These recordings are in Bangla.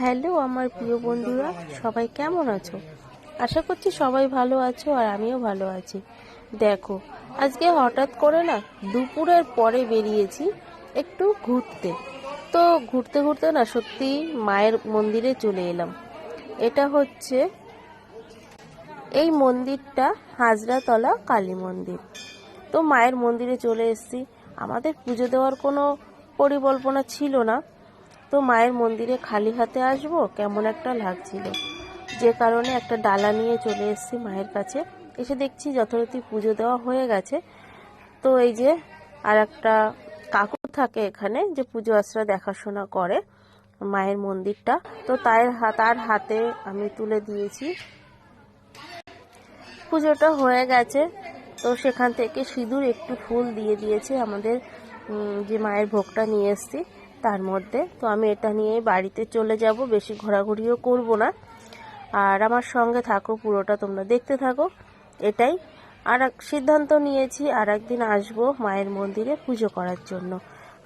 হ্যালো আমার প্রিয় বন্ধুরা, সবাই কেমন আছো? আশা করছি সবাই ভালো আছো আর আমিও ভালো আছি। দেখো, আজকে হঠাৎ করে না দুপুরের পরে বেরিয়েছি একটু ঘুরতে। তো ঘুরতে ঘুরতে না সত্যি মায়ের মন্দিরে চলে এলাম। এটা হচ্ছে এই মন্দিরটা হাজরাতলা কালী মন্দির। তো মায়ের মন্দিরে চলে এসেছি। আমাদের পুজো দেওয়ার কোনো পরিকল্পনা ছিল না, তো মায়ের মন্দিরে খালি হাতে আসবো কেমন একটা লাগছিল, যে কারণে একটা ডালা নিয়ে চলে এসেছি মায়ের কাছে। এসে দেখছি যথারীতি পুজো দেওয়া হয়ে গেছে। তো এই যে আর একটা কাকু থাকে এখানে, যে পুজো আশ্রা দেখাশোনা করে মায়ের মন্দিরটা, তো তার হাতে আমি তুলে দিয়েছি। পুজোটা হয়ে গেছে, তো সেখান থেকে সিঁদুর একটু ফুল দিয়ে দিয়েছে আমাদের যে মায়ের ভোগটা নিয়ে এসেছি তার মধ্যে। তো আমি এটা নিয়ে বাড়িতে চলে যাব, বেশি ঘোরাঘুরিও করব না। আর আমার সঙ্গে থাকো, পুরোটা তোমরা দেখতে থাকো। এটাই আর সিদ্ধান্ত নিয়েছি, আর একদিন আসবো মায়ের মন্দিরে পুজো করার জন্য।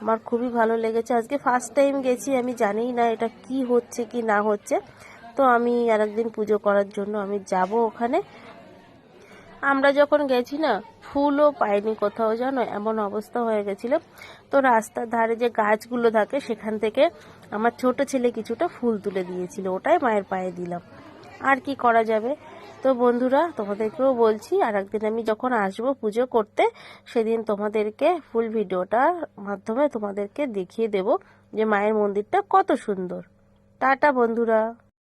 আমার খুবই ভালো লেগেছে, আজকে ফার্স্ট টাইম গেছি, আমি জানি না এটা কি হচ্ছে কি না হচ্ছে। তো আমি আর একদিন পুজো করার জন্য আমি যাব ওখানে। আমরা যখন গেছি না ফুলও পাইনি কোথাও, জানো এমন অবস্থা হয়ে গেছিল। তো রাস্তার ধারে যে গাছগুলো থাকে সেখান থেকে আমার ছোট ছেলে কিছুটা ফুল তুলে দিয়েছিল, ওটাই মায়ের পায়ে দিলাম। আর কি করা যাবে। তো বন্ধুরা, তোমাদেরকেও বলছি আর একদিন আমি যখন আসবো পুজো করতে, সেদিন তোমাদেরকে ফুল ভিডিওটার মাধ্যমে তোমাদেরকে দেখিয়ে দেব যে মায়ের মন্দিরটা কত সুন্দর। টাটা বন্ধুরা।